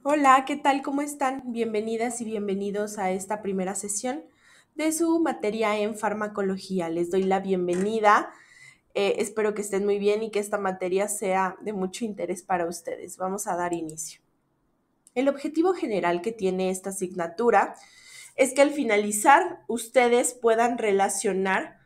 Hola, ¿qué tal? ¿Cómo están? Bienvenidas y bienvenidos a esta primera sesión de su materia en farmacología. Les doy la bienvenida. Espero que estén muy bien y que esta materia sea de mucho interés para ustedes. Vamos a dar inicio. El objetivo general que tiene esta asignatura es que al finalizar ustedes puedan relacionar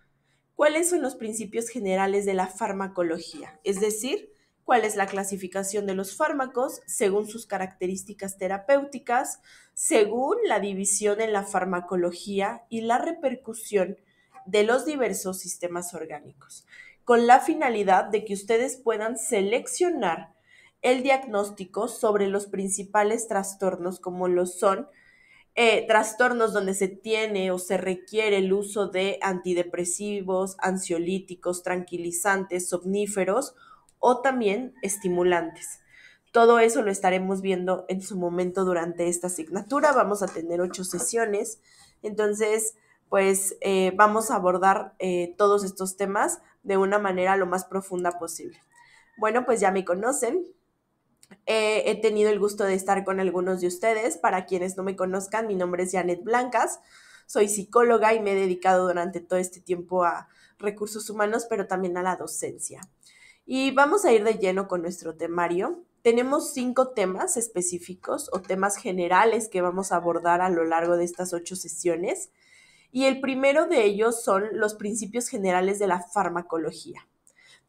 cuáles son los principios generales de la farmacología, es decir, cuál es la clasificación de los fármacos según sus características terapéuticas, según la división en la farmacología y la repercusión de los diversos sistemas orgánicos, con la finalidad de que ustedes puedan seleccionar el diagnóstico sobre los principales trastornos como lo son trastornos donde se tiene o se requiere el uso de antidepresivos, ansiolíticos, tranquilizantes, somníferos o también estimulantes. Todo eso lo estaremos viendo en su momento durante esta asignatura. Vamos a tener 8 sesiones. Entonces, pues vamos a abordar todos estos temas de una manera lo más profunda posible. Bueno, pues ya me conocen. He tenido el gusto de estar con algunos de ustedes. Para quienes no me conozcan, mi nombre es Janet Blancas. Soy psicóloga y me he dedicado durante todo este tiempo a recursos humanos, pero también a la docencia. Y vamos a ir de lleno con nuestro temario. Tenemos 5 temas específicos o temas generales que vamos a abordar a lo largo de estas 8 sesiones. Y el primero de ellos son los principios generales de la farmacología.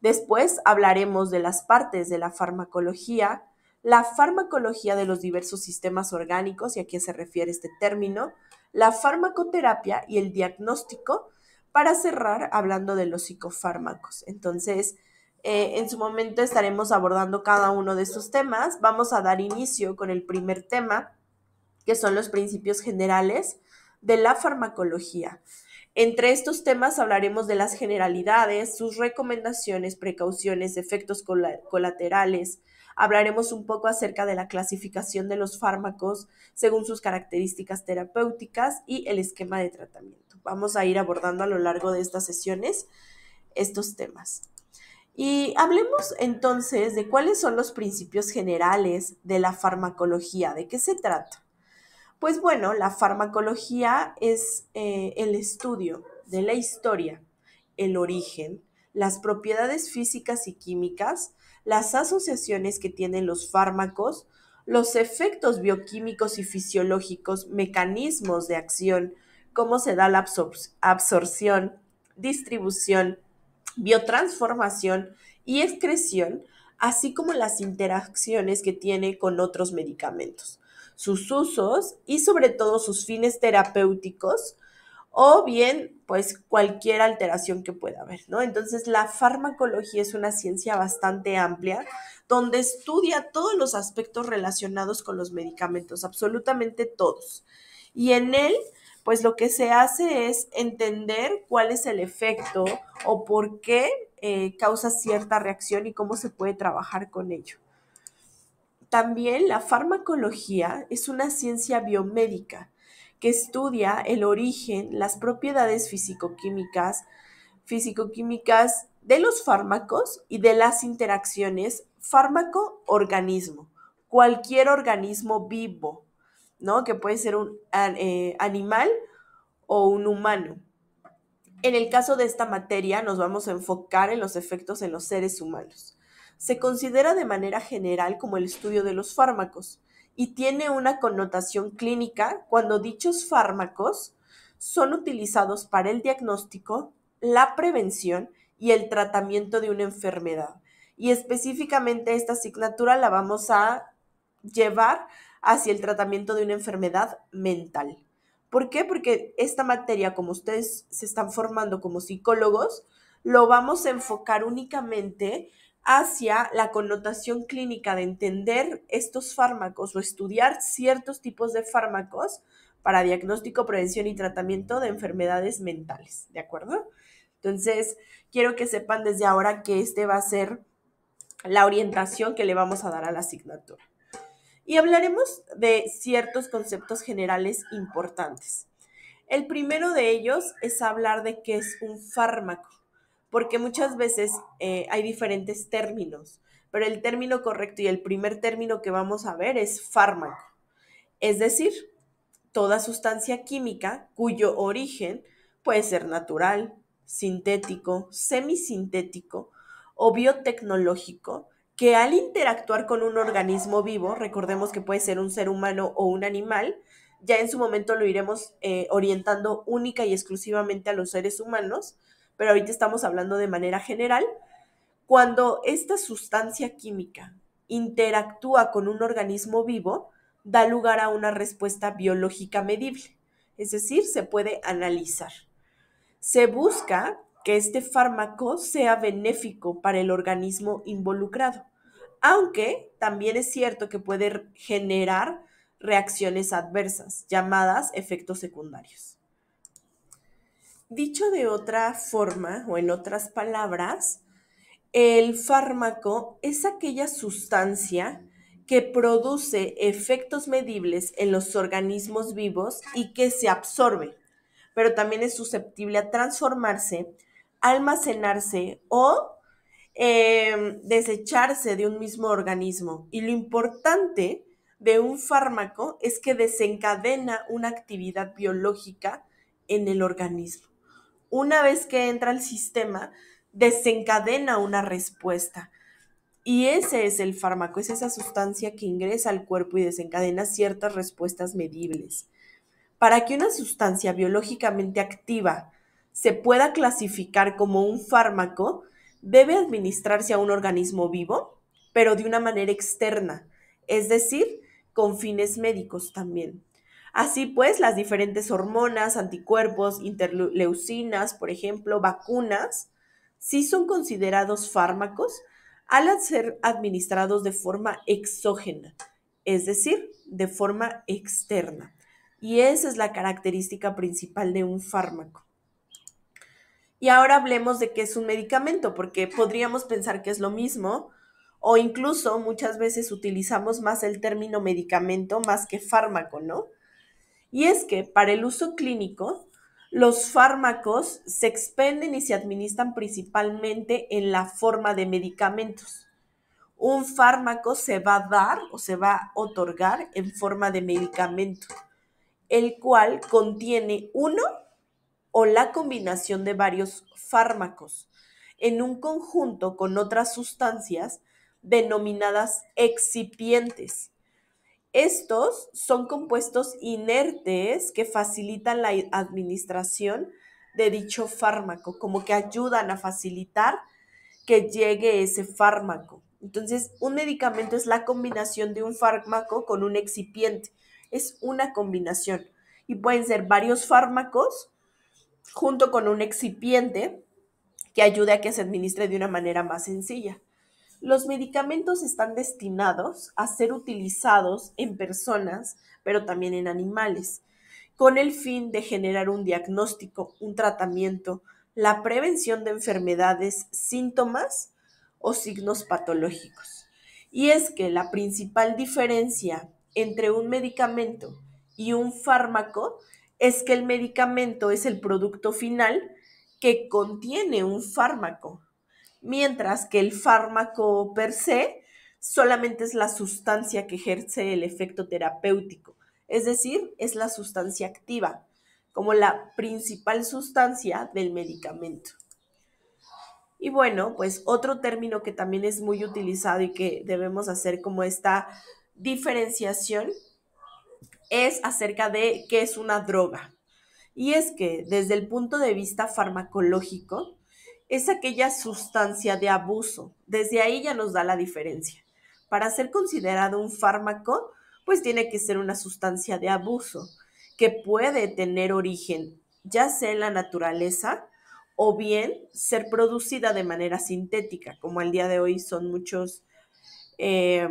Después hablaremos de las partes de la farmacología de los diversos sistemas orgánicos, y a qué se refiere este término, la farmacoterapia y el diagnóstico, para cerrar hablando de los psicofármacos. Entonces, en su momento estaremos abordando cada uno de estos temas. Vamos a dar inicio con el primer tema, que son los principios generales de la farmacología. Entre estos temas hablaremos de las generalidades, sus recomendaciones, precauciones, efectos colaterales. Hablaremos un poco acerca de la clasificación de los fármacos según sus características terapéuticas y el esquema de tratamiento. Vamos a ir abordando a lo largo de estas sesiones estos temas. Y hablemos entonces de cuáles son los principios generales de la farmacología, de qué se trata. Pues bueno, la farmacología es el estudio de la historia, el origen, las propiedades físicas y químicas, las asociaciones que tienen los fármacos, los efectos bioquímicos y fisiológicos, mecanismos de acción, cómo se da la absorción, distribución, biotransformación y excreción, así como las interacciones que tiene con otros medicamentos, sus usos y sobre todo sus fines terapéuticos o bien pues cualquier alteración que pueda haber, ¿no? Entonces la farmacología es una ciencia bastante amplia donde estudia todos los aspectos relacionados con los medicamentos, absolutamente todos. Y en él pues lo que se hace es entender cuál es el efecto o por qué causa cierta reacción y cómo se puede trabajar con ello. También la farmacología es una ciencia biomédica que estudia el origen, las propiedades físico-químicas de los fármacos y de las interacciones fármaco-organismo, cualquier organismo vivo, ¿no? Que puede ser un animal o un humano. En el caso de esta materia nos vamos a enfocar en los efectos en los seres humanos. Se considera de manera general como el estudio de los fármacos y tiene una connotación clínica cuando dichos fármacos son utilizados para el diagnóstico, la prevención y el tratamiento de una enfermedad. Y específicamente esta asignatura la vamos a llevar hacia el tratamiento de una enfermedad mental. ¿Por qué? Porque esta materia, como ustedes se están formando como psicólogos, lo vamos a enfocar únicamente hacia la connotación clínica de entender estos fármacos o estudiar ciertos tipos de fármacos para diagnóstico, prevención y tratamiento de enfermedades mentales, ¿de acuerdo? Entonces, quiero que sepan desde ahora que este va a ser la orientación que le vamos a dar a la asignatura. Y hablaremos de ciertos conceptos generales importantes. El primero de ellos es hablar de qué es un fármaco, porque muchas veces hay diferentes términos. pero el término correcto y el primer término que vamos a ver es fármaco, es decir, toda sustancia química cuyo origen puede ser natural, sintético, semisintético o biotecnológico, que al interactuar con un organismo vivo, recordemos que puede ser un ser humano o un animal, ya en su momento lo iremos orientando única y exclusivamente a los seres humanos, pero ahorita estamos hablando de manera general. Cuando esta sustancia química interactúa con un organismo vivo, da lugar a una respuesta biológica medible, es decir, se puede analizar. Se busca que este fármaco sea benéfico para el organismo involucrado, aunque también es cierto que puede generar reacciones adversas, llamadas efectos secundarios. Dicho de otra forma, o en otras palabras, el fármaco es aquella sustancia que produce efectos medibles en los organismos vivos y que se absorbe, pero también es susceptible a transformarse, almacenarse o desecharse de un mismo organismo. Y lo importante de un fármaco es que desencadena una actividad biológica en el organismo. Una vez que entra al sistema, desencadena una respuesta. Y ese es el fármaco, es esa sustancia que ingresa al cuerpo y desencadena ciertas respuestas medibles. Para que una sustancia biológicamente activa se pueda clasificar como un fármaco, debe administrarse a un organismo vivo, pero de una manera externa, es decir, con fines médicos también. Así pues, las diferentes hormonas, anticuerpos, interleucinas, por ejemplo, vacunas, sí son considerados fármacos al ser administrados de forma exógena, es decir, de forma externa. Y esa es la característica principal de un fármaco. Y ahora hablemos de qué es un medicamento, porque podríamos pensar que es lo mismo, o incluso muchas veces utilizamos más el término medicamento más que fármaco, ¿no? Y es que para el uso clínico, los fármacos se expenden y se administran principalmente en la forma de medicamentos. Un fármaco se va a dar o se va a otorgar en forma de medicamento, el cual contiene uno o la combinación de varios fármacos en un conjunto con otras sustancias denominadas excipientes. Estos son compuestos inertes que facilitan la administración de dicho fármaco, como que ayudan a facilitar que llegue ese fármaco. Entonces, un medicamento es la combinación de un fármaco con un excipiente. Es una combinación. Y pueden ser varios fármacos junto con un excipiente que ayude a que se administre de una manera más sencilla. Los medicamentos están destinados a ser utilizados en personas, pero también en animales, con el fin de generar un diagnóstico, un tratamiento, la prevención de enfermedades, síntomas o signos patológicos. Y es que la principal diferencia entre un medicamento y un fármaco es que el medicamento es el producto final que contiene un fármaco, mientras que el fármaco per se solamente es la sustancia que ejerce el efecto terapéutico, es decir, es la sustancia activa, como la principal sustancia del medicamento. Y bueno, pues otro término que también es muy utilizado y que debemos hacer como esta diferenciación es acerca de qué es una droga. Y es que desde el punto de vista farmacológico, es aquella sustancia de abuso. Desde ahí ya nos da la diferencia. Para ser considerado un fármaco, pues tiene que ser una sustancia de abuso que puede tener origen ya sea en la naturaleza o bien ser producida de manera sintética, como al día de hoy son muchos eh,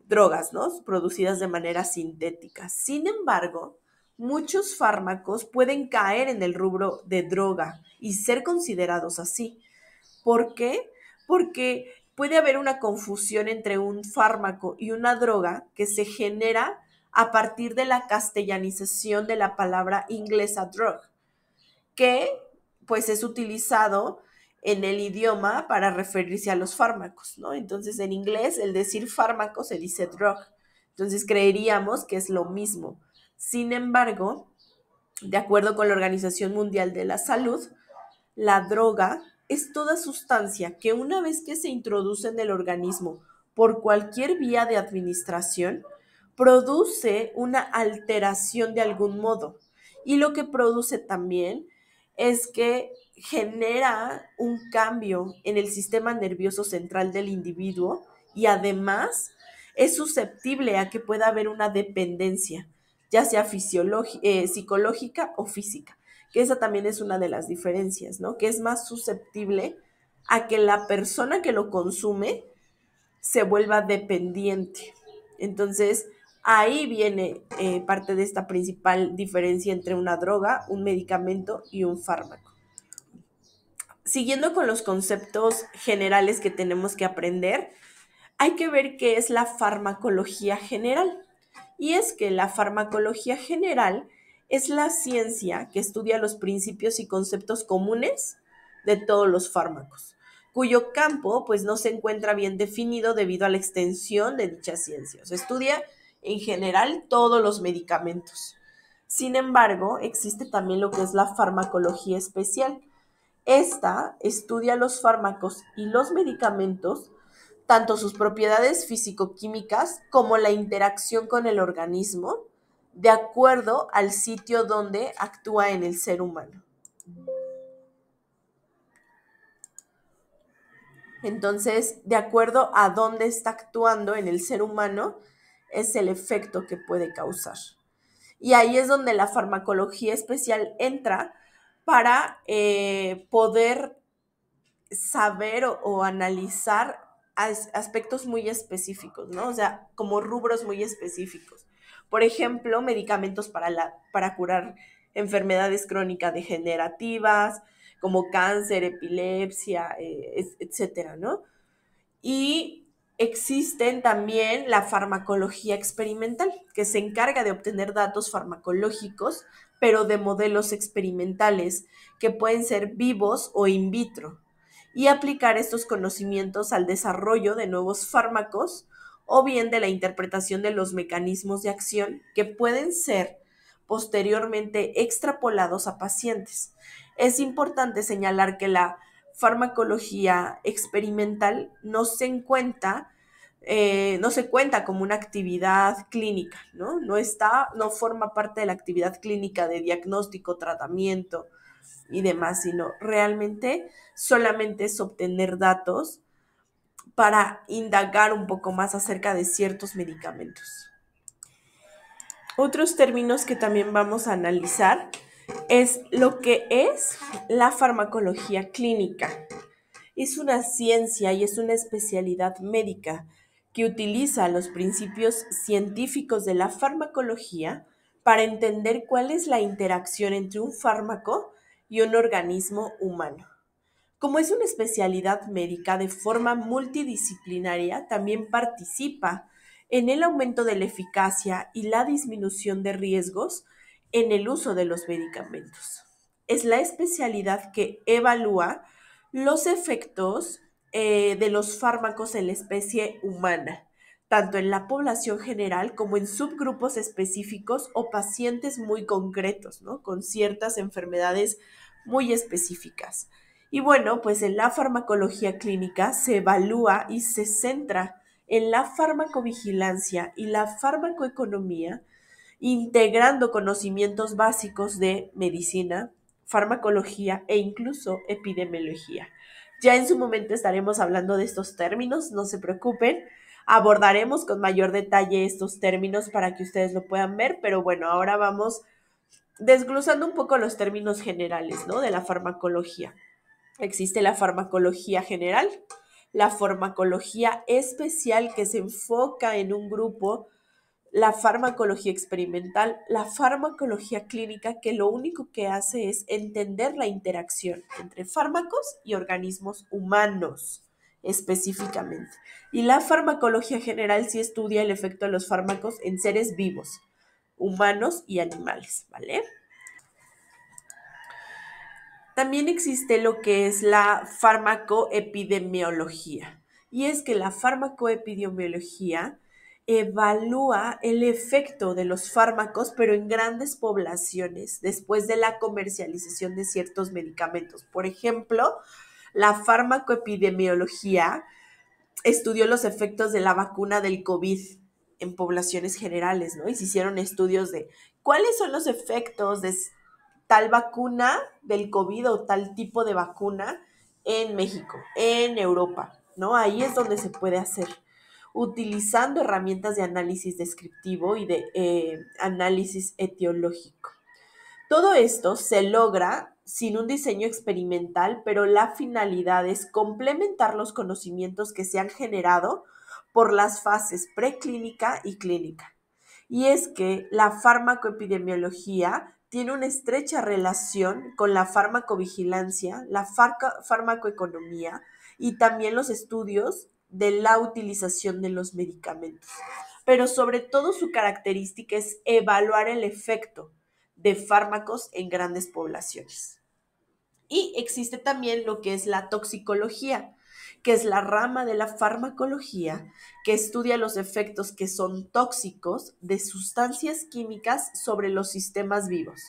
drogas, ¿no? Producidas de manera sintética. Sin embargo, muchos fármacos pueden caer en el rubro de droga y ser considerados así. ¿Por qué? Porque puede haber una confusión entre un fármaco y una droga que se genera a partir de la castellanización de la palabra inglesa drug, que pues es utilizado en el idioma para referirse a los fármacos, ¿no? Entonces, en inglés, el decir fármaco se dice drug. Entonces, creeríamos que es lo mismo. Sin embargo, de acuerdo con la Organización Mundial de la Salud, la droga es toda sustancia que una vez que se introduce en el organismo por cualquier vía de administración, produce una alteración de algún modo. Y lo que produce también es que genera un cambio en el sistema nervioso central del individuo y además es susceptible a que pueda haber una dependencia, ya sea psicológica o física, que esa también es una de las diferencias, ¿no? Que es más susceptible a que la persona que lo consume se vuelva dependiente. Entonces, ahí viene parte de esta principal diferencia entre una droga, un medicamento y un fármaco. Siguiendo con los conceptos generales que tenemos que aprender, hay que ver qué es la farmacología general. Y es que la farmacología general es la ciencia que estudia los principios y conceptos comunes de todos los fármacos, cuyo campo pues no se encuentra bien definido debido a la extensión de dicha ciencia. O sea, estudia en general todos los medicamentos. Sin embargo, existe también lo que es la farmacología especial. Esta estudia los fármacos y los medicamentos, tanto sus propiedades físico-químicas como la interacción con el organismo, de acuerdo al sitio donde actúa en el ser humano. Entonces, de acuerdo a dónde está actuando en el ser humano, es el efecto que puede causar. Y ahí es donde la farmacología especial entra para poder saber o analizar aspectos muy específicos, ¿no? O sea, como rubros muy específicos. Por ejemplo, medicamentos para curar enfermedades crónicas degenerativas, como cáncer, epilepsia, etcétera, ¿no? Y existen también la farmacología experimental, que se encarga de obtener datos farmacológicos, pero de modelos experimentales, que pueden ser vivos o in vitro, y aplicar estos conocimientos al desarrollo de nuevos fármacos o bien de la interpretación de los mecanismos de acción que pueden ser posteriormente extrapolados a pacientes. Es importante señalar que la farmacología experimental no se cuenta como una actividad clínica, ¿no? No forma parte de la actividad clínica de diagnóstico, tratamiento y demás, sino realmente solamente es obtener datos para indagar un poco más acerca de ciertos medicamentos. Otros términos que también vamos a analizar es lo que es la farmacología clínica. Es una ciencia y es una especialidad médica que utiliza los principios científicos de la farmacología para entender cuál es la interacción entre un fármaco y un organismo humano. Como es una especialidad médica de forma multidisciplinaria, también participa en el aumento de la eficacia y la disminución de riesgos en el uso de los medicamentos. Es la especialidad que evalúa los efectos de los fármacos en la especie humana, tanto en la población general como en subgrupos específicos o pacientes muy concretos, ¿no? Con ciertas enfermedades muy específicas. Y bueno, pues en la farmacología clínica se evalúa y se centra en la farmacovigilancia y la farmacoeconomía, integrando conocimientos básicos de medicina, farmacología e incluso epidemiología. Ya en su momento estaremos hablando de estos términos, no se preocupen, abordaremos con mayor detalle estos términos para que ustedes lo puedan ver, pero bueno, ahora vamos desglosando un poco los términos generales, ¿no? De la farmacología. Existe la farmacología general, la farmacología especial que se enfoca en un grupo, la farmacología experimental, la farmacología clínica que lo único que hace es entender la interacción entre fármacos y organismos humanos específicamente. Y la farmacología general sí estudia el efecto de los fármacos en seres vivos, humanos y animales, ¿vale? También existe lo que es la farmacoepidemiología. Y es que la farmacoepidemiología evalúa el efecto de los fármacos, pero en grandes poblaciones, después de la comercialización de ciertos medicamentos. Por ejemplo, la farmacoepidemiología estudió los efectos de la vacuna del COVID en poblaciones generales, ¿no? Y se hicieron estudios de cuáles son los efectos de tal vacuna del COVID o tal tipo de vacuna en México, en Europa, ¿no? Ahí es donde se puede hacer, utilizando herramientas de análisis descriptivo y de análisis etiológico. Todo esto se logra sin un diseño experimental, pero la finalidad es complementar los conocimientos que se han generado por las fases preclínica y clínica. Y es que la farmacoepidemiología tiene una estrecha relación con la farmacovigilancia, la farmacoeconomía y también los estudios de la utilización de los medicamentos. Pero sobre todo su característica es evaluar el efecto de fármacos en grandes poblaciones. Y existe también lo que es la toxicología, que es la rama de la farmacología que estudia los efectos que son tóxicos de sustancias químicas sobre los sistemas vivos,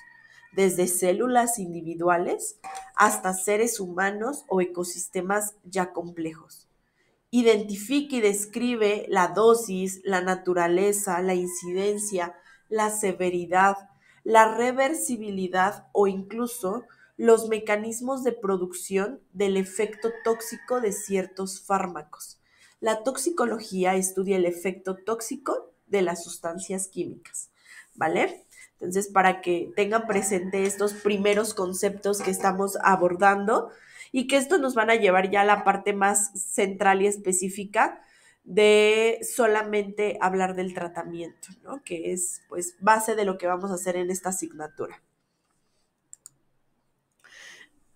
desde células individuales hasta seres humanos o ecosistemas ya complejos. Identifica y describe la dosis, la naturaleza, la incidencia, la severidad, la reversibilidad o incluso los mecanismos de producción del efecto tóxico de ciertos fármacos. La toxicología estudia el efecto tóxico de las sustancias químicas, ¿vale? Entonces, para que tengan presente estos primeros conceptos que estamos abordando, y que esto nos van a llevar ya a la parte más central y específica de solamente hablar del tratamiento, ¿no? Que es pues base de lo que vamos a hacer en esta asignatura.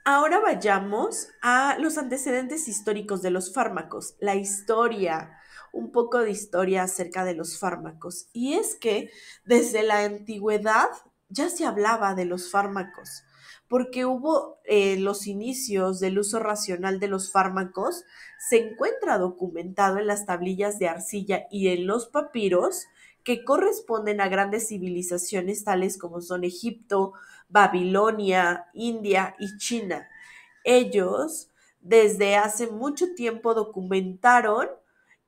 Ahora vayamos a los antecedentes históricos de los fármacos, la historia, un poco de historia acerca de los fármacos. Y es que desde la antigüedad ya se hablaba de los fármacos, porque hubo los inicios del uso racional de los fármacos, se encuentra documentado en las tablillas de arcilla y en los papiros que corresponden a grandes civilizaciones tales como son Egipto, Babilonia, India y China. Ellos desde hace mucho tiempo documentaron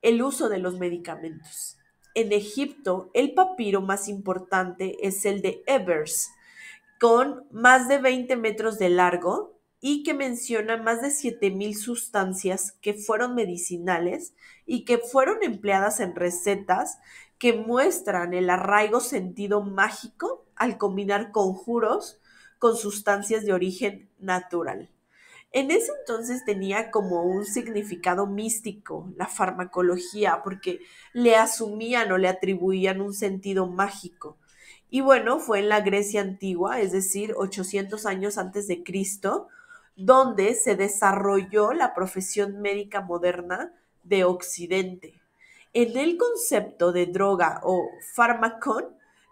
el uso de los medicamentos. En Egipto, el papiro más importante es el de Ebers, con más de 20 metros de largo y que menciona más de 7,000 sustancias que fueron medicinales y que fueron empleadas en recetas que muestran el arraigo sentido mágico al combinar conjuros con sustancias de origen natural. En ese entonces tenía como un significado místico la farmacología, porque le asumían o le atribuían un sentido mágico. Y bueno, fue en la Grecia antigua, es decir, 800 años antes de Cristo, donde se desarrolló la profesión médica moderna de Occidente. En el concepto de droga o fármacon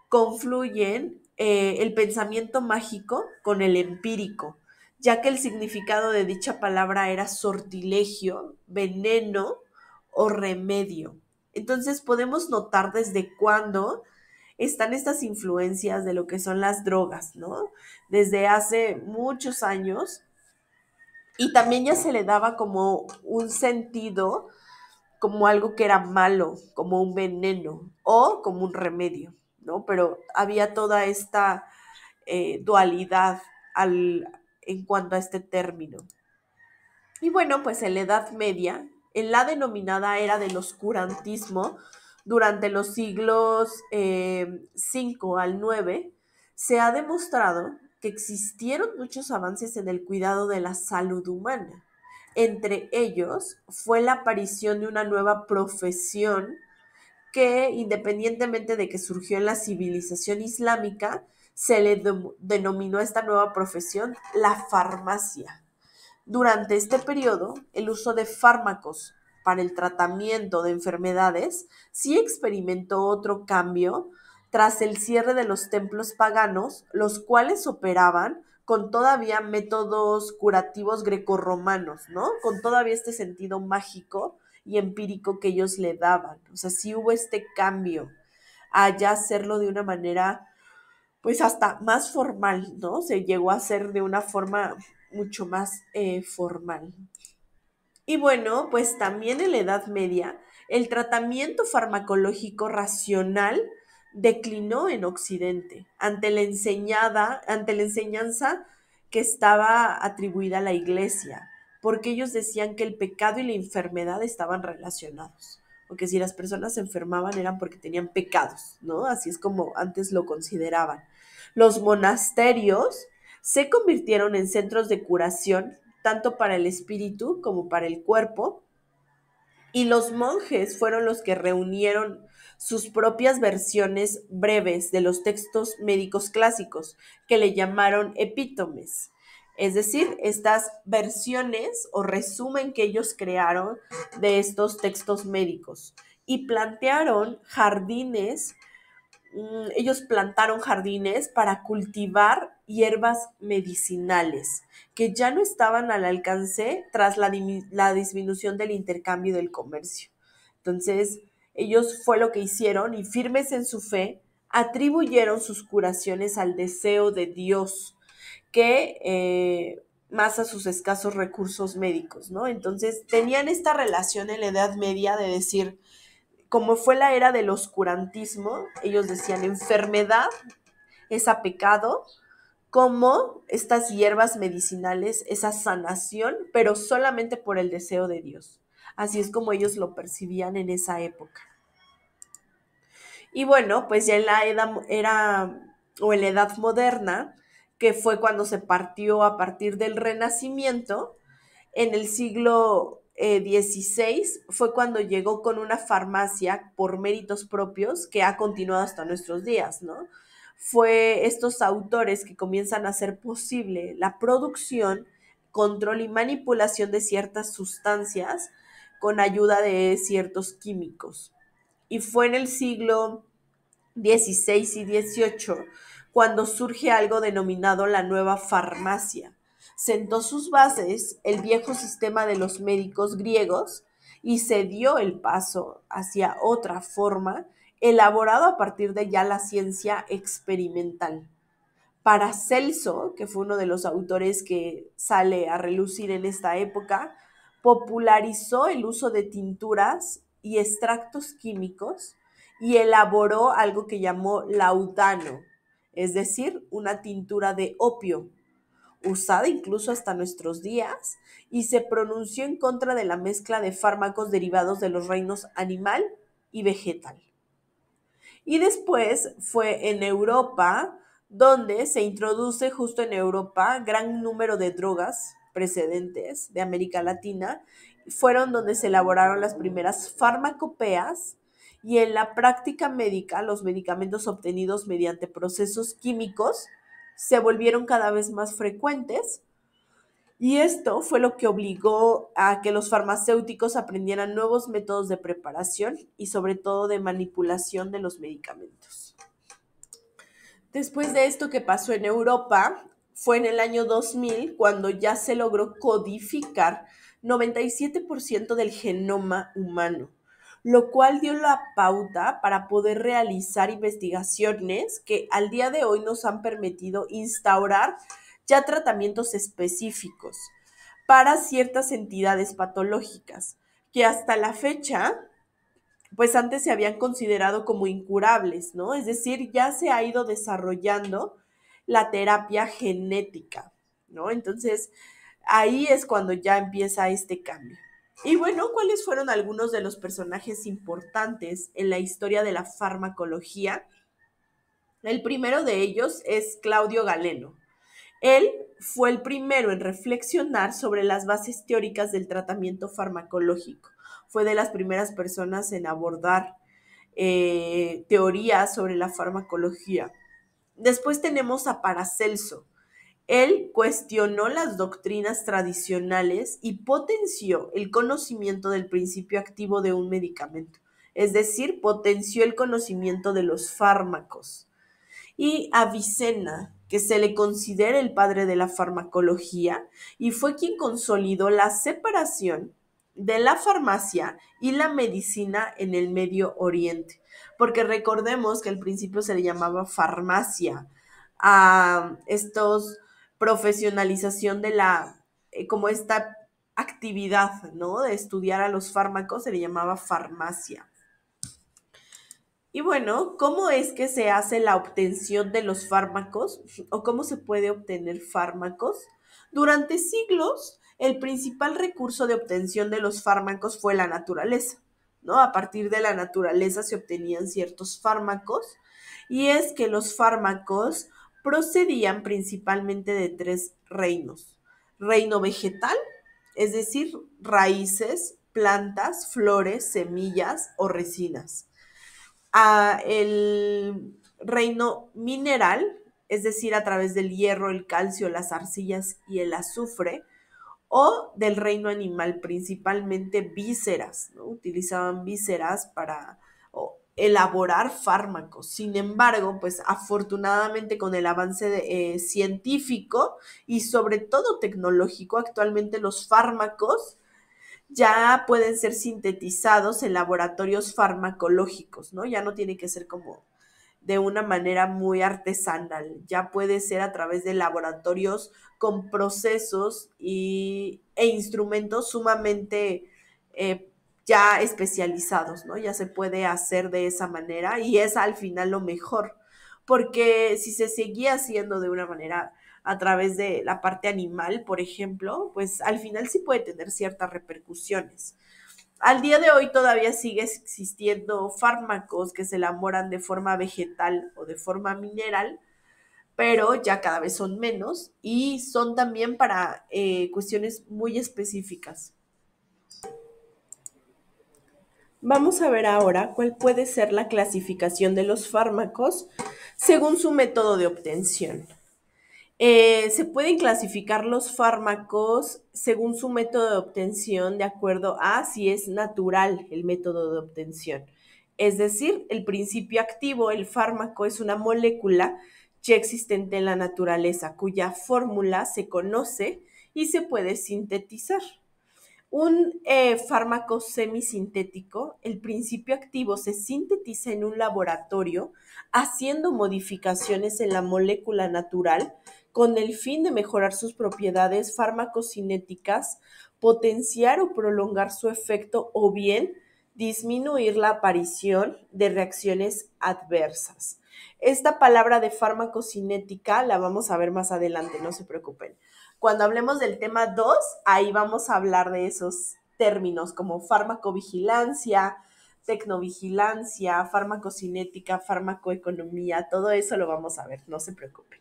confluyen el pensamiento mágico con el empírico, ya que el significado de dicha palabra era sortilegio, veneno o remedio. Entonces podemos notar desde cuándo están estas influencias de lo que son las drogas, ¿no? Desde hace muchos años, y también ya se le daba como un sentido, como algo que era malo, como un veneno o como un remedio, ¿no? Pero había toda esta dualidad en cuanto a este término. Y bueno, pues en la Edad Media, en la denominada era del oscurantismo, durante los siglos V al IX, se ha demostrado que existieron muchos avances en el cuidado de la salud humana. Entre ellos fue la aparición de una nueva profesión que, independientemente de que surgió en la civilización islámica, se le denominó a esta nueva profesión la farmacia. Durante este periodo, el uso de fármacos para el tratamiento de enfermedades sí experimentó otro cambio tras el cierre de los templos paganos, los cuales operaban con todavía métodos curativos grecorromanos, ¿no? Con todavía este sentido mágico y empírico que ellos le daban. O sea, sí hubo este cambio a ya hacerlo de una manera, pues hasta más formal, ¿no? Se llegó a hacer de una forma mucho más formal. Y bueno, pues también en la Edad Media, el tratamiento farmacológico racional declinó en Occidente ante la enseñanza que estaba atribuida a la Iglesia, porque ellos decían que el pecado y la enfermedad estaban relacionados, o que si las personas se enfermaban eran porque tenían pecados, ¿no? Así es como antes lo consideraban. Los monasterios se convirtieron en centros de curación tanto para el espíritu como para el cuerpo, y los monjes fueron los que reunieron sus propias versiones breves de los textos médicos clásicos, que le llamaron epítomes. Es decir, estas versiones o resumen que ellos crearon de estos textos médicos y plantearon jardines. Ellos plantaron jardines para cultivar hierbas medicinales que ya no estaban al alcance tras la disminución del intercambio y del comercio. Entonces, ellos fue lo que hicieron y firmes en su fe, atribuyeron sus curaciones al deseo de Dios que más a sus escasos recursos médicos, ¿no? Entonces, tenían esta relación en la Edad Media de decir, como fue la era del oscurantismo, ellos decían enfermedad es a pecado, como estas hierbas medicinales, esa sanación, pero solamente por el deseo de Dios. Así es como ellos lo percibían en esa época. Y bueno, pues ya en la o en la edad moderna, que fue cuando se partió a partir del Renacimiento, en el siglo XVI fue cuando llegó con una farmacia por méritos propios que ha continuado hasta nuestros días, ¿no? Fue estos autores que comienzan a hacer posible la producción, control y manipulación de ciertas sustancias con ayuda de ciertos químicos. Y fue en el siglo XVI y XVIII cuando surge algo denominado la nueva farmacia. Sentó sus bases el viejo sistema de los médicos griegos y se dio el paso hacia otra forma elaborado a partir de ya la ciencia experimental. Paracelso, que fue uno de los autores que sale a relucir en esta época, popularizó el uso de tinturas y extractos químicos y elaboró algo que llamó laudano, es decir, una tintura de opio, usada incluso hasta nuestros días, y se pronunció en contra de la mezcla de fármacos derivados de los reinos animal y vegetal. Y después fue en Europa, donde se introduce justo en Europa gran número de drogas precedentes de América Latina, fueron donde se elaboraron las primeras farmacopeas y en la práctica médica los medicamentos obtenidos mediante procesos químicos se volvieron cada vez más frecuentes, y esto fue lo que obligó a que los farmacéuticos aprendieran nuevos métodos de preparación y sobre todo de manipulación de los medicamentos. Después de esto que pasó en Europa, fue en el año 2000 cuando ya se logró codificar 97% del genoma humano, lo cual dio la pauta para poder realizar investigaciones que al día de hoy nos han permitido instaurar ya tratamientos específicos para ciertas entidades patológicas que hasta la fecha, pues antes se habían considerado como incurables, ¿no? Es decir, ya se ha ido desarrollando la terapia genética, ¿no? Entonces, ahí es cuando ya empieza este cambio. Y bueno, ¿cuáles fueron algunos de los personajes importantes en la historia de la farmacología? El primero de ellos es Claudio Galeno. Él fue el primero en reflexionar sobre las bases teóricas del tratamiento farmacológico. Fue de las primeras personas en abordar teorías sobre la farmacología. Después tenemos a Paracelso. Él cuestionó las doctrinas tradicionales y potenció el conocimiento del principio activo de un medicamento, es decir, potenció el conocimiento de los fármacos. y Avicena, que se le considera el padre de la farmacología y fue quien consolidó la separación de la farmacia y la medicina en el Medio Oriente. Porque recordemos que al principio se le llamaba farmacia a estos profesionalización de la, como esta actividad, ¿no? De estudiar a los fármacos se le llamaba farmacia. Y bueno, ¿cómo es que se hace la obtención de los fármacos o cómo se puede obtener fármacos? Durante siglos, el principal recurso de obtención de los fármacos fue la naturaleza, ¿no? A partir de la naturaleza se obtenían ciertos fármacos y es que los fármacos procedían principalmente de tres reinos. Reino vegetal, es decir, raíces, plantas, flores, semillas o resinas a el reino mineral, es decir, a través del hierro, el calcio, las arcillas y el azufre, o del reino animal, principalmente vísceras, ¿no? Utilizaban vísceras para elaborar fármacos. Sin embargo, pues afortunadamente con el avance científico y sobre todo tecnológico, actualmente los fármacos ya pueden ser sintetizados en laboratorios farmacológicos, ¿no? Ya no tiene que ser como de una manera muy artesanal, ya puede ser a través de laboratorios con procesos e instrumentos sumamente ya especializados, ¿no? Ya se puede hacer de esa manera y es al final lo mejor, porque si se seguía haciendo de una manera a través de la parte animal, por ejemplo, pues al final sí puede tener ciertas repercusiones. Al día de hoy todavía sigue existiendo fármacos que se elaboran de forma vegetal o de forma mineral, pero ya cada vez son menos y son también para cuestiones muy específicas. Vamos a ver ahora cuál puede ser la clasificación de los fármacos según su método de obtención. Se pueden clasificar los fármacos según su método de obtención de acuerdo a si es natural el método de obtención. Es decir, el principio activo, el fármaco, es una molécula ya existente en la naturaleza cuya fórmula se conoce y se puede sintetizar. Un fármaco semisintético, el principio activo se sintetiza en un laboratorio haciendo modificaciones en la molécula natural con el fin de mejorar sus propiedades farmacocinéticas, potenciar o prolongar su efecto o bien disminuir la aparición de reacciones adversas. Esta palabra de farmacocinética la vamos a ver más adelante, no se preocupen. Cuando hablemos del tema 2, ahí vamos a hablar de esos términos como farmacovigilancia, tecnovigilancia, farmacocinética, farmacoeconomía, todo eso lo vamos a ver, no se preocupen.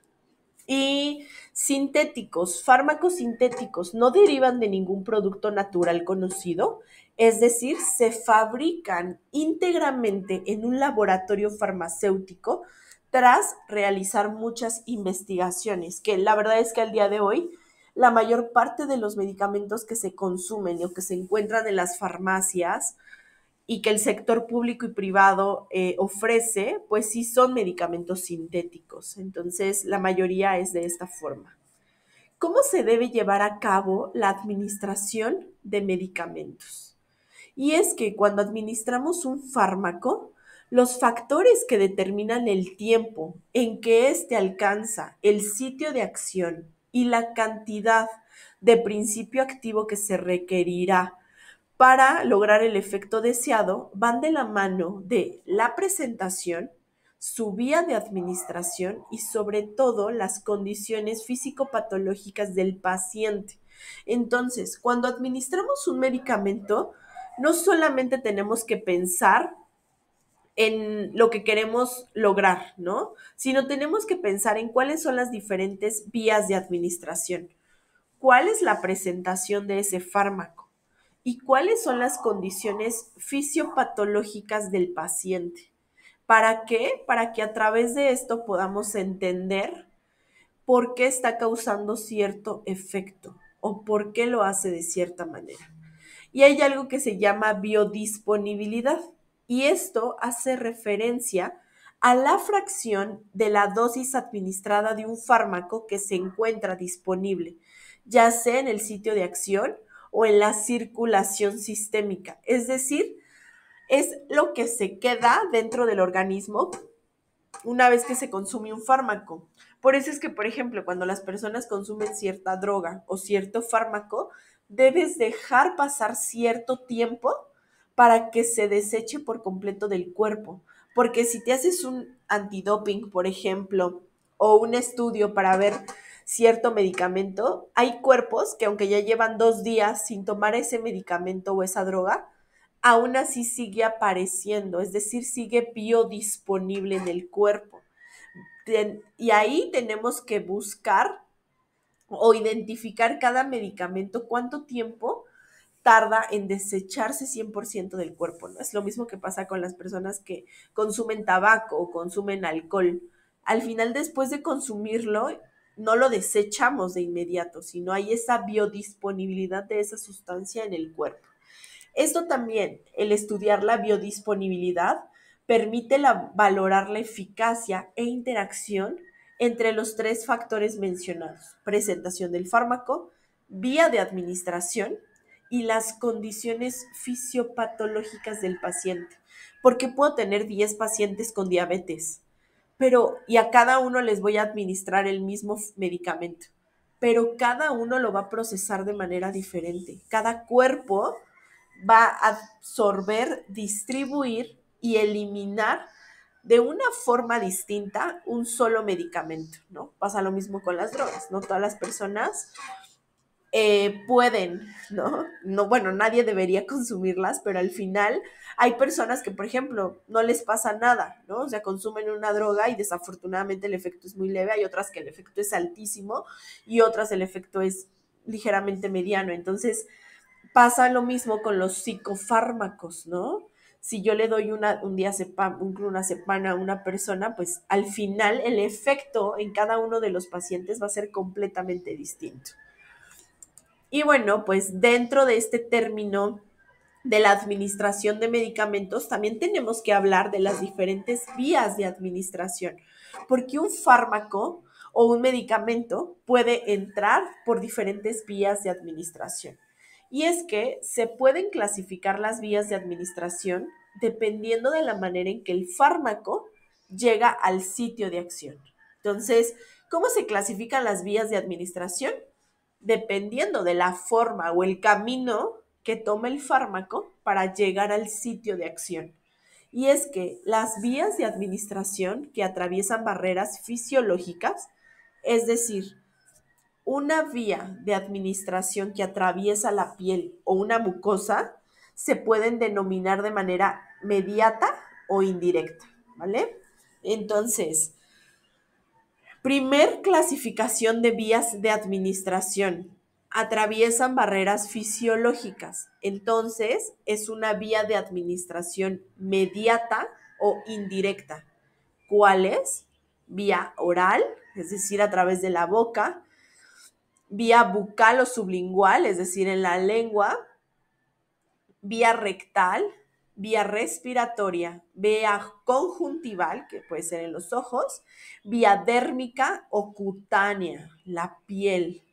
Y sintéticos, fármacos sintéticos no derivan de ningún producto natural conocido, es decir, se fabrican íntegramente en un laboratorio farmacéutico tras realizar muchas investigaciones, que la verdad es que al día de hoy la mayor parte de los medicamentos que se consumen o que se encuentran en las farmacias y que el sector público y privado ofrece, pues sí son medicamentos sintéticos. Entonces, la mayoría es de esta forma. ¿Cómo se debe llevar a cabo la administración de medicamentos? Y es que cuando administramos un fármaco, los factores que determinan el tiempo en que éste alcanza el sitio de acción y la cantidad de principio activo que se requerirá para lograr el efecto deseado van de la mano de la presentación, su vía de administración y sobre todo las condiciones físico-patológicas del paciente. Entonces, cuando administramos un medicamento, no solamente tenemos que pensar en lo que queremos lograr, ¿no? Sino tenemos que pensar en cuáles son las diferentes vías de administración, cuál es la presentación de ese fármaco y cuáles son las condiciones fisiopatológicas del paciente. ¿Para qué? Para que a través de esto podamos entender por qué está causando cierto efecto o por qué lo hace de cierta manera. Y hay algo que se llama biodisponibilidad y esto hace referencia a la fracción de la dosis administrada de un fármaco que se encuentra disponible, ya sea en el sitio de acción o en la circulación sistémica. Es decir, es lo que se queda dentro del organismo una vez que se consume un fármaco. Por eso es que, por ejemplo, cuando las personas consumen cierta droga o cierto fármaco, debes dejar pasar cierto tiempo para que se deseche por completo del cuerpo. Porque si te haces un antidoping, por ejemplo, o un estudio para ver cierto medicamento, hay cuerpos que aunque ya llevan 2 días sin tomar ese medicamento o esa droga, aún así sigue apareciendo, es decir, sigue biodisponible en el cuerpo. Y ahí tenemos que buscar o identificar cada medicamento, cuánto tiempo tarda en desecharse 100% del cuerpo, ¿no? Es lo mismo que pasa con las personas que consumen tabaco o consumen alcohol. Al final, después de consumirlo, no lo desechamos de inmediato, sino hay esa biodisponibilidad de esa sustancia en el cuerpo. Esto también, el estudiar la biodisponibilidad, permite valorar la eficacia e interacción entre los 3 factores mencionados: presentación del fármaco, vía de administración y las condiciones fisiopatológicas del paciente. Porque puedo tener 10 pacientes con diabetes, y a cada uno les voy a administrar el mismo medicamento, pero cada uno lo va a procesar de manera diferente. Cada cuerpo va a absorber, distribuir y eliminar de una forma distinta un solo medicamento, ¿no? Pasa lo mismo con las drogas, no todas las personas pueden, ¿no? No, bueno, nadie debería consumirlas, pero al final hay personas que, por ejemplo, no les pasa nada, ¿no? O sea, consumen una droga y desafortunadamente el efecto es muy leve, hay otras que el efecto es altísimo y otras el efecto es ligeramente mediano. Entonces, pasa lo mismo con los psicofármacos, ¿no? Si yo le doy un diazepam, un clonazepam a una persona, pues al final el efecto en cada uno de los pacientes va a ser completamente distinto. Y bueno, pues dentro de este término de la administración de medicamentos, también tenemos que hablar de las diferentes vías de administración, porque un fármaco o un medicamento puede entrar por diferentes vías de administración. Y es que se pueden clasificar las vías de administración dependiendo de la manera en que el fármaco llega al sitio de acción. Entonces, ¿cómo se clasifican las vías de administración? Dependiendo de la forma o el camino que toma el fármaco para llegar al sitio de acción. Y es que las vías de administración que atraviesan barreras fisiológicas, es decir, una vía de administración que atraviesa la piel o una mucosa, se pueden denominar de manera mediata o indirecta, ¿vale? Entonces, primer clasificación de vías de administración. Atraviesan barreras fisiológicas. Entonces, es una vía de administración mediata o indirecta. ¿Cuáles? Vía oral, es decir, a través de la boca. Vía bucal o sublingual, es decir, en la lengua. Vía rectal, vía respiratoria, vía conjuntival, que puede ser en los ojos, vía dérmica o cutánea, la piel.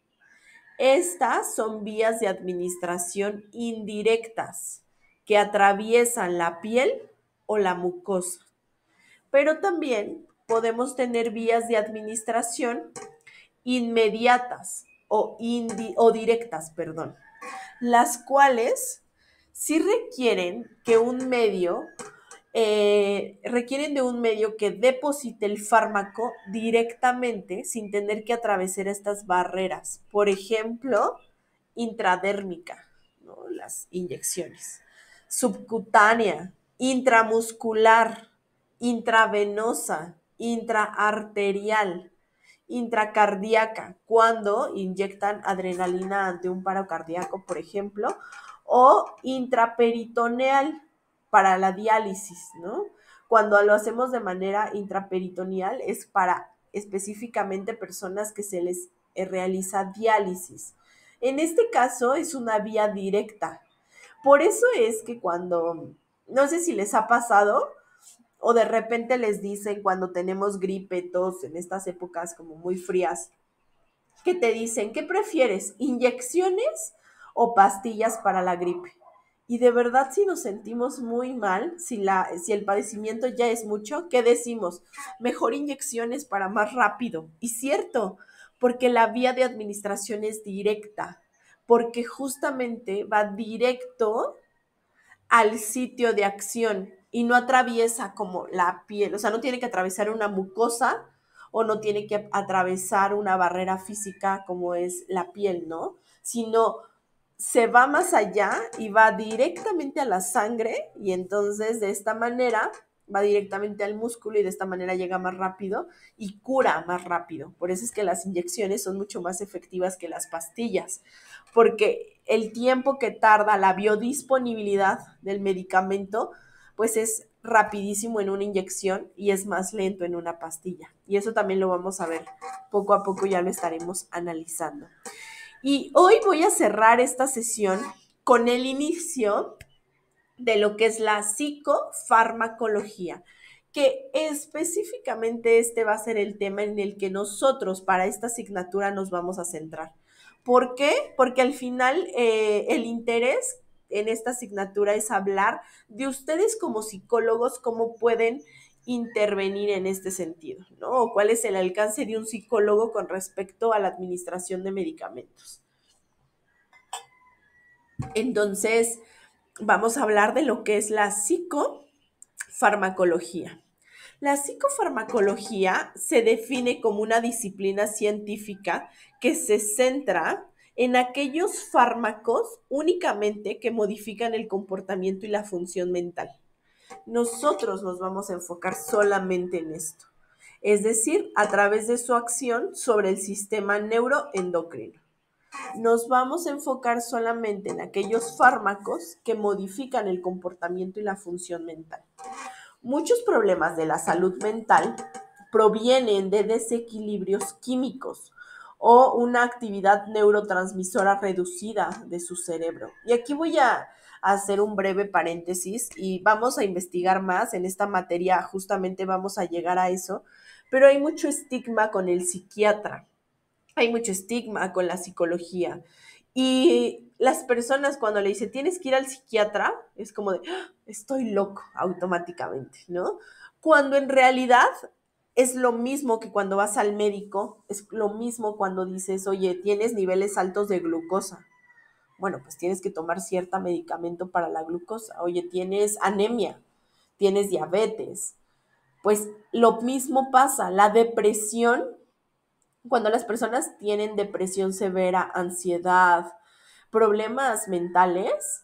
Estas son vías de administración indirectas que atraviesan la piel o la mucosa. Pero también podemos tener vías de administración inmediatas o directas, perdón, las cuales sí requieren de un medio que deposite el fármaco directamente sin tener que atravesar estas barreras. Por ejemplo, intradérmica, ¿no? Las inyecciones, subcutánea, intramuscular, intravenosa, intraarterial, intracardíaca, cuando inyectan adrenalina ante un paro cardíaco, por ejemplo, o intraperitoneal para la diálisis, ¿no? Cuando lo hacemos de manera intraperitoneal es para específicamente personas que se les realiza diálisis. En este caso es una vía directa. Por eso es que no sé si les ha pasado, o de repente les dicen cuando tenemos gripe, tos, en estas épocas como muy frías, que te dicen, ¿qué prefieres? ¿Inyecciones o pastillas para la gripe? Y de verdad, si nos sentimos muy mal, si el padecimiento ya es mucho, ¿qué decimos? Mejor inyecciones para más rápido. Y cierto, porque la vía de administración es directa, porque justamente va directo al sitio de acción y no atraviesa como la piel, o sea, no tiene que atravesar una mucosa o no tiene que atravesar una barrera física como es la piel, ¿no? Sino se va más allá y va directamente a la sangre y entonces de esta manera va directamente al músculo y de esta manera llega más rápido y cura más rápido. Por eso es que las inyecciones son mucho más efectivas que las pastillas, porque el tiempo que tarda la biodisponibilidad del medicamento, pues es rapidísimo en una inyección y es más lento en una pastilla. Y eso también lo vamos a ver poco a poco, ya lo estaremos analizando. Y hoy voy a cerrar esta sesión con el inicio de lo que es la psicofarmacología, que específicamente este va a ser el tema en el que nosotros para esta asignatura nos vamos a centrar. ¿Por qué? Porque al final el interés en esta asignatura es hablar de ustedes como psicólogos, cómo pueden intervenir en este sentido, ¿no? O cuál es el alcance de un psicólogo con respecto a la administración de medicamentos. Entonces, vamos a hablar de lo que es la psicofarmacología. La psicofarmacología se define como una disciplina científica que se centra en aquellos fármacos únicamente que modifican el comportamiento y la función mental. Nosotros nos vamos a enfocar solamente en esto, es decir, a través de su acción sobre el sistema neuroendocrino. Nos vamos a enfocar solamente en aquellos fármacos que modifican el comportamiento y la función mental. Muchos problemas de la salud mental provienen de desequilibrios químicos o una actividad neurotransmisora reducida de su cerebro. Y aquí voy a hacer un breve paréntesis y vamos a investigar más en esta materia, justamente vamos a llegar a eso, pero hay mucho estigma con el psiquiatra. Hay mucho estigma con la psicología. Y las personas cuando le dicen, tienes que ir al psiquiatra, es como de, "Ah, estoy loco automáticamente, ¿no? Cuando en realidad es lo mismo que cuando vas al médico, es lo mismo cuando dices, oye, tienes niveles altos de glucosa. Bueno, pues tienes que tomar cierto medicamento para la glucosa. Oye, tienes anemia, tienes diabetes. Pues lo mismo pasa, la depresión cuando las personas tienen depresión severa, ansiedad, problemas mentales,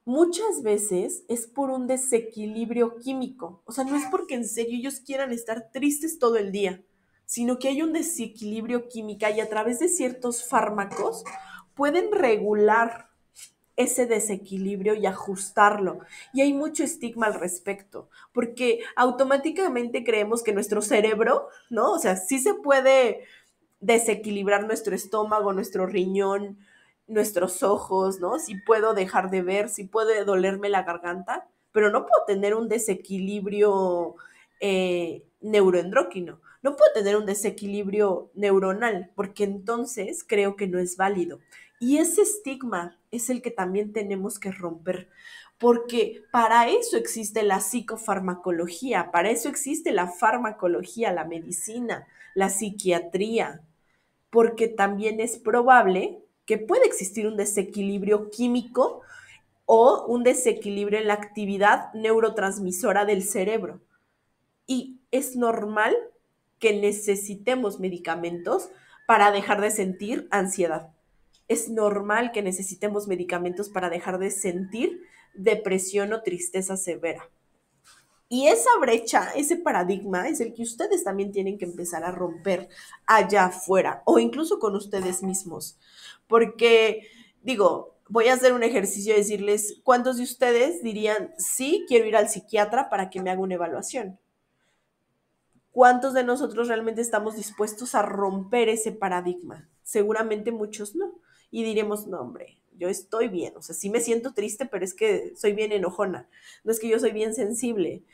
muchas veces es por un desequilibrio químico. O sea, no es porque en serio ellos quieran estar tristes todo el día, sino que hay un desequilibrio químico y a través de ciertos fármacos pueden regular ese desequilibrio y ajustarlo. Y hay mucho estigma al respecto, porque automáticamente creemos que nuestro cerebro, ¿no? O sea, sí se puede desequilibrar nuestro estómago, nuestro riñón, nuestros ojos, ¿no? Si puedo dejar de ver, si puede dolerme la garganta, pero no puedo tener un desequilibrio neuroendocrino, no puedo tener un desequilibrio neuronal, porque entonces creo que no es válido. Y ese estigma es el que también tenemos que romper, porque para eso existe la psicofarmacología, para eso existe la farmacología, la medicina, la psiquiatría, porque también es probable que puede existir un desequilibrio químico o un desequilibrio en la actividad neurotransmisora del cerebro. Y es normal que necesitemos medicamentos para dejar de sentir ansiedad. Es normal que necesitemos medicamentos para dejar de sentir depresión o tristeza severa. Y esa brecha, ese paradigma es el que ustedes también tienen que empezar a romper allá afuera o incluso con ustedes mismos. Porque, digo, voy a hacer un ejercicio de decirles, ¿cuántos de ustedes dirían, sí, quiero ir al psiquiatra para que me haga una evaluación? ¿Cuántos de nosotros realmente estamos dispuestos a romper ese paradigma? Seguramente muchos no. Y diremos, no, hombre, yo estoy bien. O sea, sí me siento triste, pero es que soy bien enojona. No es que yo soy bien sensible.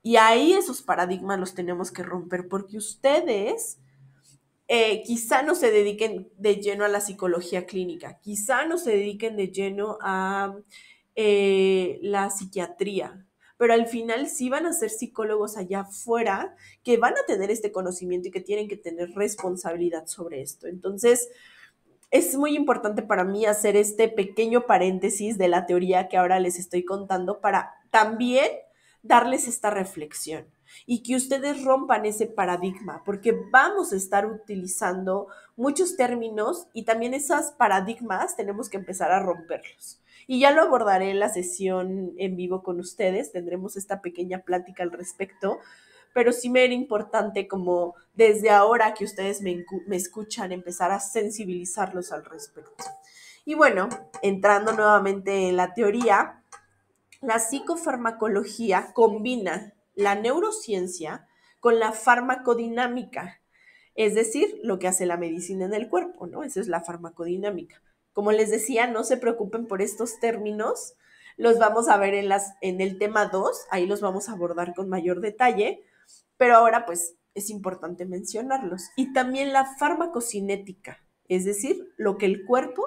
Y ahí esos paradigmas los tenemos que romper porque ustedes quizá no se dediquen de lleno a la psicología clínica, quizá no se dediquen de lleno a la psiquiatría, pero al final sí van a ser psicólogos allá afuera que van a tener este conocimiento y que tienen que tener responsabilidad sobre esto. Entonces, es muy importante para mí hacer este pequeño paréntesis de la teoría que ahora les estoy contando para también darles esta reflexión y que ustedes rompan ese paradigma, porque vamos a estar utilizando muchos términos y también esos paradigmas tenemos que empezar a romperlos. Y ya lo abordaré en la sesión en vivo con ustedes, tendremos esta pequeña plática al respecto, pero sí me era importante como desde ahora que ustedes me escuchan, empezar a sensibilizarlos al respecto. Y bueno, entrando nuevamente en la teoría, la psicofarmacología combina la neurociencia con la farmacodinámica, es decir, lo que hace la medicina en el cuerpo, ¿no? Esa es la farmacodinámica. Como les decía, no se preocupen por estos términos, los vamos a ver en el tema 2, ahí los vamos a abordar con mayor detalle, pero ahora pues es importante mencionarlos. Y también la farmacocinética, es decir, lo que el cuerpo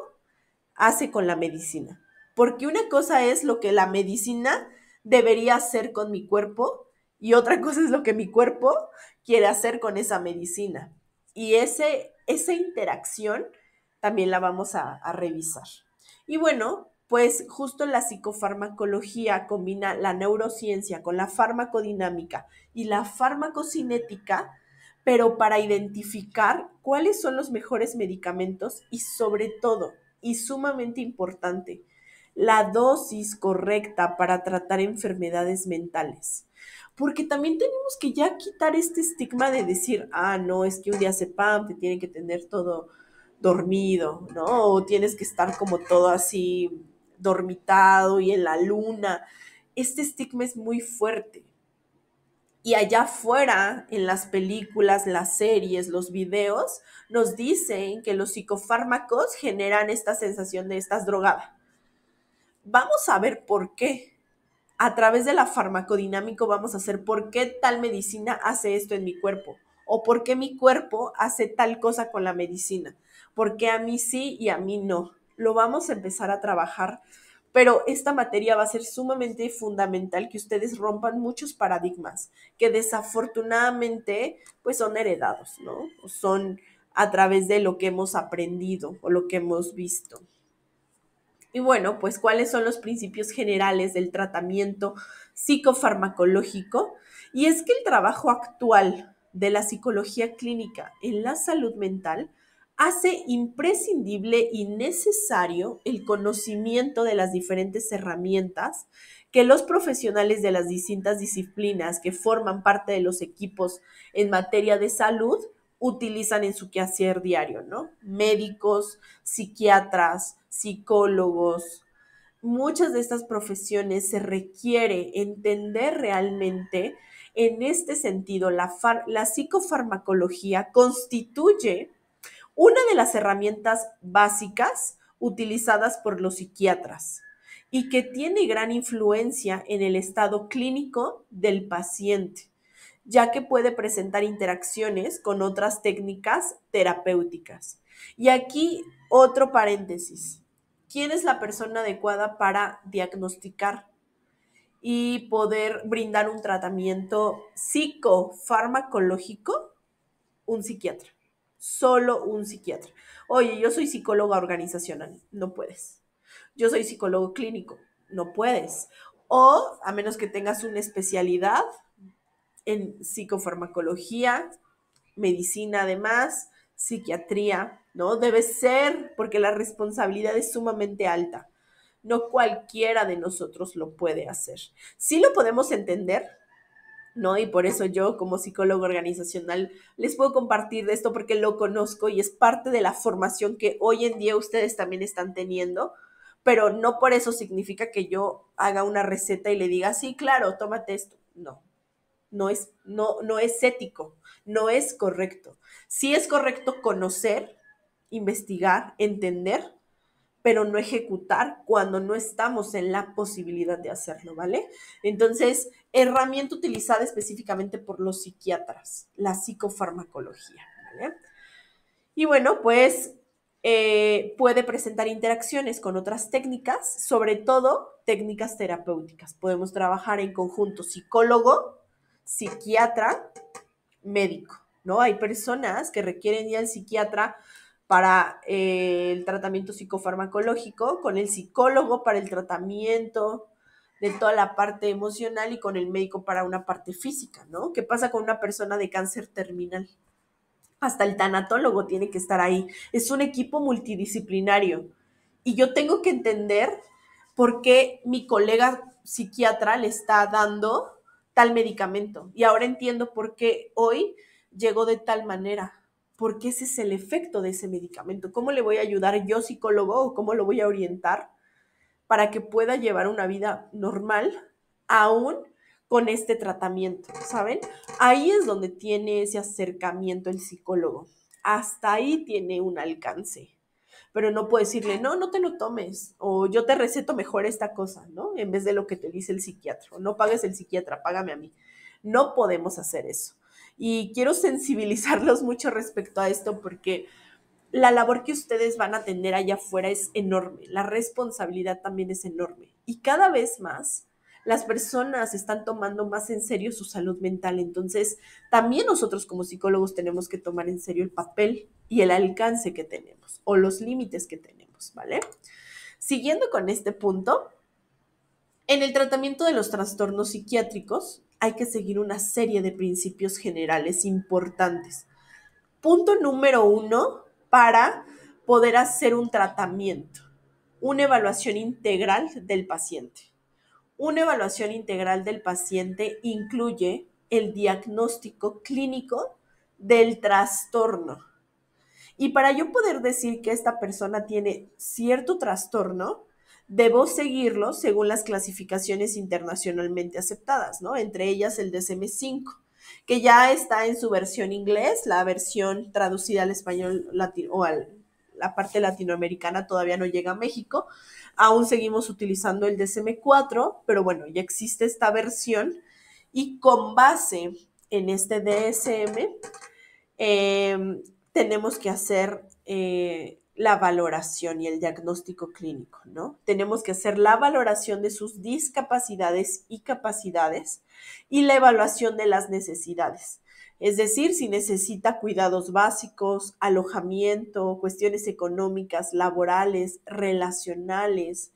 hace con la medicina. Porque una cosa es lo que la medicina debería hacer con mi cuerpo y otra cosa es lo que mi cuerpo quiere hacer con esa medicina. Y esa interacción también la vamos a revisar. Y bueno, pues justo la psicofarmacología combina la neurociencia con la farmacodinámica y la farmacocinética, pero para identificar cuáles son los mejores medicamentos y sobre todo, y sumamente importante, la dosis correcta para tratar enfermedades mentales. Porque también tenemos que ya quitar este estigma de decir, ah, no, es que un diazepam te tiene que tener todo dormido, ¿no? O tienes que estar como todo así dormitado y en la luna. Este estigma es muy fuerte. Y allá afuera, en las películas, las series, los videos, nos dicen que los psicofármacos generan esta sensación de estás drogada. Vamos a ver por qué. A través de la farmacodinámico vamos a hacer por qué tal medicina hace esto en mi cuerpo o por qué mi cuerpo hace tal cosa con la medicina. ¿Por qué a mí sí y a mí no? Lo vamos a empezar a trabajar, pero esta materia va a ser sumamente fundamental que ustedes rompan muchos paradigmas que desafortunadamente pues son heredados, ¿no? O son a través de lo que hemos aprendido o lo que hemos visto. Y bueno, pues cuáles son los principios generales del tratamiento psicofarmacológico. Y es que el trabajo actual de la psicología clínica en la salud mental hace imprescindible y necesario el conocimiento de las diferentes herramientas que los profesionales de las distintas disciplinas que forman parte de los equipos en materia de salud utilizan en su quehacer diario, ¿no? Médicos, psiquiatras, psicólogos. Muchas de estas profesiones se requiere entender realmente en este sentido, la psicofarmacología constituye una de las herramientas básicas utilizadas por los psiquiatras y que tiene gran influencia en el estado clínico del paciente, ya que puede presentar interacciones con otras técnicas terapéuticas. Y aquí otro paréntesis. ¿Quién es la persona adecuada para diagnosticar y poder brindar un tratamiento psicofarmacológico? Un psiquiatra. Solo un psiquiatra. Oye, yo soy psicóloga organizacional. No puedes. Yo soy psicólogo clínico. No puedes. O a menos que tengas una especialidad en psicofarmacología, medicina además, psiquiatría, ¿no? Debe ser porque la responsabilidad es sumamente alta. No cualquiera de nosotros lo puede hacer. Sí lo podemos entender, ¿no? Y por eso yo, como psicólogo organizacional, les puedo compartir de esto porque lo conozco y es parte de la formación que hoy en día ustedes también están teniendo, pero no por eso significa que yo haga una receta y le diga, sí, claro, tómate esto. No, no es ético, no es correcto. Sí es correcto conocer, investigar, entender, pero no ejecutar cuando no estamos en la posibilidad de hacerlo, ¿vale? Entonces, herramienta utilizada específicamente por los psiquiatras, la psicofarmacología, ¿vale? Y bueno, pues puede presentar interacciones con otras técnicas, sobre todo técnicas terapéuticas. Podemos trabajar en conjunto psicólogo, psiquiatra, médico, ¿no? Hay personas que requieren ir al psiquiatra para el tratamiento psicofarmacológico, con el psicólogo para el tratamiento de toda la parte emocional y con el médico para una parte física, ¿no? ¿Qué pasa con una persona de cáncer terminal? Hasta el tanatólogo tiene que estar ahí. Es un equipo multidisciplinario. Y yo tengo que entender por qué mi colega psiquiatra le está dando tal medicamento. Y ahora entiendo por qué hoy llegó de tal manera. Porque ese es el efecto de ese medicamento. ¿Cómo le voy a ayudar yo, psicólogo, o cómo lo voy a orientar para que pueda llevar una vida normal, aún con este tratamiento, ¿saben? Ahí es donde tiene ese acercamiento el psicólogo. Hasta ahí tiene un alcance. Pero no puedo decirle, no, no te lo tomes, o yo te receto mejor esta cosa, ¿no? En vez de lo que te dice el psiquiatra. No pagues el psiquiatra, págame a mí. No podemos hacer eso. Y quiero sensibilizarlos mucho respecto a esto porque la labor que ustedes van a tener allá afuera es enorme, la responsabilidad también es enorme. Y cada vez más las personas están tomando más en serio su salud mental. Entonces, también nosotros como psicólogos tenemos que tomar en serio el papel y el alcance que tenemos o los límites que tenemos, ¿vale? Siguiendo con este punto, en el tratamiento de los trastornos psiquiátricos hay que seguir una serie de principios generales importantes. Punto número 1 para poder hacer un tratamiento, una evaluación integral del paciente. Una evaluación integral del paciente incluye el diagnóstico clínico del trastorno. Y para yo poder decir que esta persona tiene cierto trastorno, debo seguirlo según las clasificaciones internacionalmente aceptadas, ¿no? Entre ellas el DSM-5, que ya está en su versión inglés, la versión traducida al español o a la parte latinoamericana todavía no llega a México. Aún seguimos utilizando el DSM-4, pero bueno, ya existe esta versión y con base en este DSM, tenemos que hacer la valoración y el diagnóstico clínico, ¿no? Tenemos que hacer la valoración de sus discapacidades y capacidades y la evaluación de las necesidades. Es decir, si necesita cuidados básicos, alojamiento, cuestiones económicas, laborales, relacionales,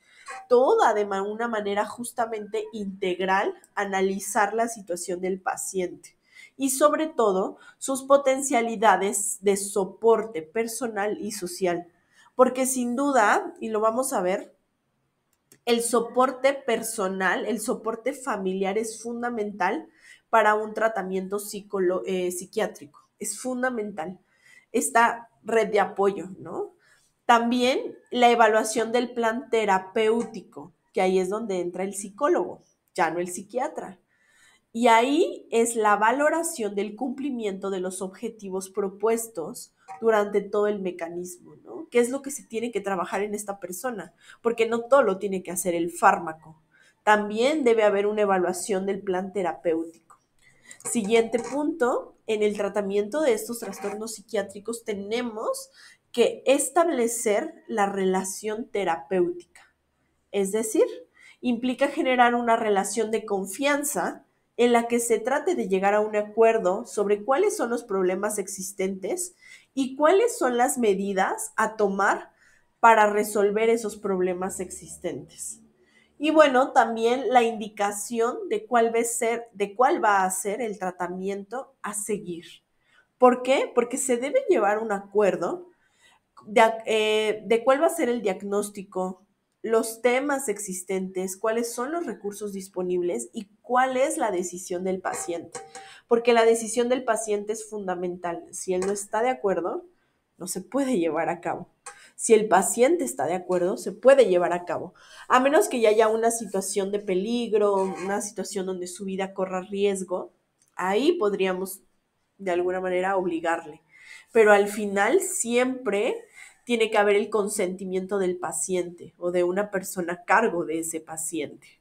toda de una manera justamente integral, analizar la situación del paciente y sobre todo sus potencialidades de soporte personal y social. Porque sin duda, y lo vamos a ver, el soporte personal, el soporte familiar es fundamental para un tratamiento psiquiátrico. Es fundamental esta red de apoyo, ¿no? También la evaluación del plan terapéutico, que ahí es donde entra el psicólogo, ya no el psiquiatra. Y ahí es la valoración del cumplimiento de los objetivos propuestos durante todo el mecanismo, ¿no? ¿Qué es lo que se tiene que trabajar en esta persona? Porque no todo lo tiene que hacer el fármaco. También debe haber una evaluación del plan terapéutico. Siguiente punto, en el tratamiento de estos trastornos psiquiátricos tenemos que establecer la relación terapéutica. Es decir, implica generar una relación de confianza en la que se trate de llegar a un acuerdo sobre cuáles son los problemas existentes y cuáles son las medidas a tomar para resolver esos problemas existentes. Y bueno, también la indicación de cuál va a ser el tratamiento a seguir. ¿Por qué? Porque se debe llevar un acuerdo de cuál va a ser el diagnóstico, los temas existentes, cuáles son los recursos disponibles y cuál es la decisión del paciente. Porque la decisión del paciente es fundamental. Si él no está de acuerdo, no se puede llevar a cabo. Si el paciente está de acuerdo, se puede llevar a cabo. A menos que ya haya una situación de peligro, una situación donde su vida corra riesgo, ahí podríamos de alguna manera obligarle. Pero al final siempre tiene que haber el consentimiento del paciente o de una persona a cargo de ese paciente.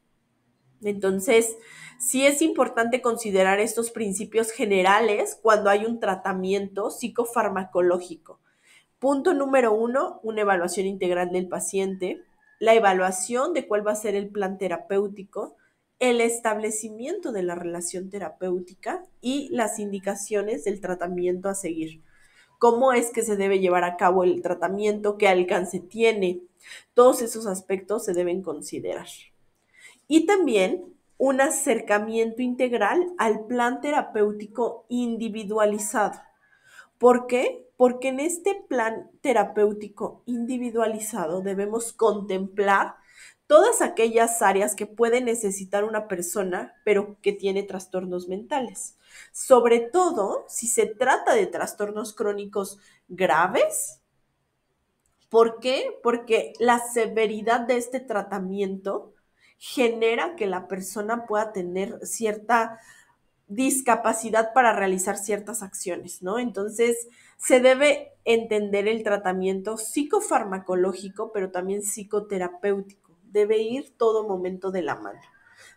Entonces, sí es importante considerar estos principios generales cuando hay un tratamiento psicofarmacológico. Punto número 1, una evaluación integral del paciente, la evaluación de cuál va a ser el plan terapéutico, el establecimiento de la relación terapéutica y las indicaciones del tratamiento a seguir. ¿Cómo es que se debe llevar a cabo el tratamiento? ¿Qué alcance tiene? Todos esos aspectos se deben considerar. Y también un acercamiento integral al plan terapéutico individualizado. ¿Por qué? Porque en este plan terapéutico individualizado debemos contemplar todas aquellas áreas que puede necesitar una persona, pero que tiene trastornos mentales. Sobre todo si se trata de trastornos crónicos graves. ¿Por qué? Porque la severidad de este tratamiento genera que la persona pueda tener cierta discapacidad para realizar ciertas acciones, ¿no? Entonces, se debe entender el tratamiento psicofarmacológico, pero también psicoterapéutico. Debe ir todo momento de la mano.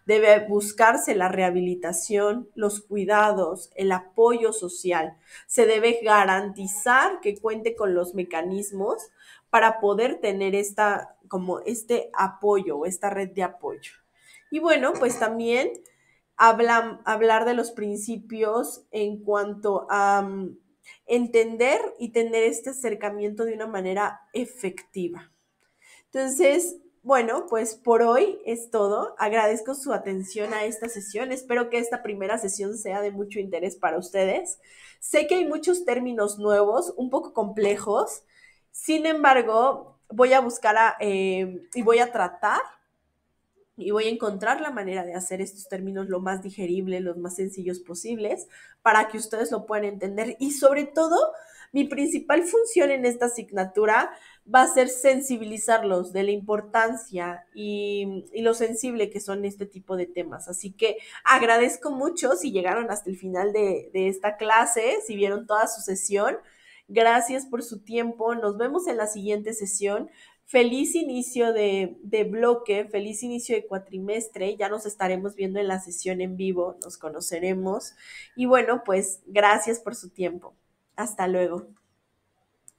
Debe buscarse la rehabilitación, los cuidados, el apoyo social. Se debe garantizar que cuente con los mecanismos para poder tener como este apoyo o esta red de apoyo. Y bueno, pues también hablar de los principios en cuanto a entender y tener este acercamiento de una manera efectiva. Entonces, bueno, pues por hoy es todo. Agradezco su atención a esta sesión. Espero que esta primera sesión sea de mucho interés para ustedes. Sé que hay muchos términos nuevos, un poco complejos. Sin embargo, voy a buscar y voy a tratar y voy a encontrar la manera de hacer estos términos lo más digeribles, los más sencillos posibles, para que ustedes lo puedan entender. Y sobre todo, mi principal función en esta asignatura va a ser sensibilizarlos de la importancia y lo sensible que son este tipo de temas. Así que agradezco mucho si llegaron hasta el final de esta clase, si vieron toda su sesión. Gracias por su tiempo. Nos vemos en la siguiente sesión. Feliz inicio de bloque, feliz inicio de cuatrimestre. Ya nos estaremos viendo en la sesión en vivo, nos conoceremos. Y bueno, pues gracias por su tiempo. Hasta luego.